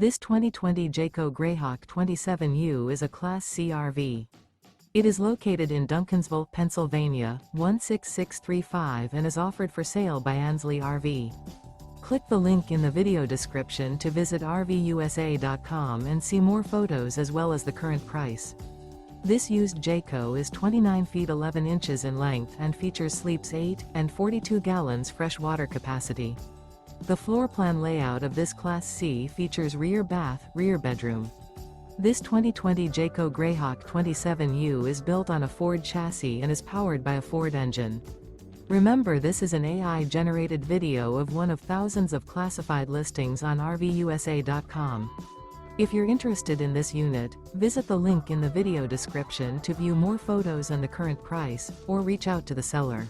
This 2020 Jayco Greyhawk 27U is a Class C RV. It is located in Duncansville, Pennsylvania, 16635 and is offered for sale by Ansley RV. Click the link in the video description to visit RVUSA.com and see more photos as well as the current price. This used Jayco is 29 feet 11 inches in length and features sleeps 8 and 42 gallons fresh water capacity. The floor plan layout of this Class C features rear bath, rear bedroom. This 2020 Jayco Greyhawk 27U is built on a Ford chassis and is powered by a Ford engine. Remember, this is an AI-generated video of one of thousands of classified listings on RVUSA.com. If you're interested in this unit, visit the link in the video description to view more photos and the current price, or reach out to the seller.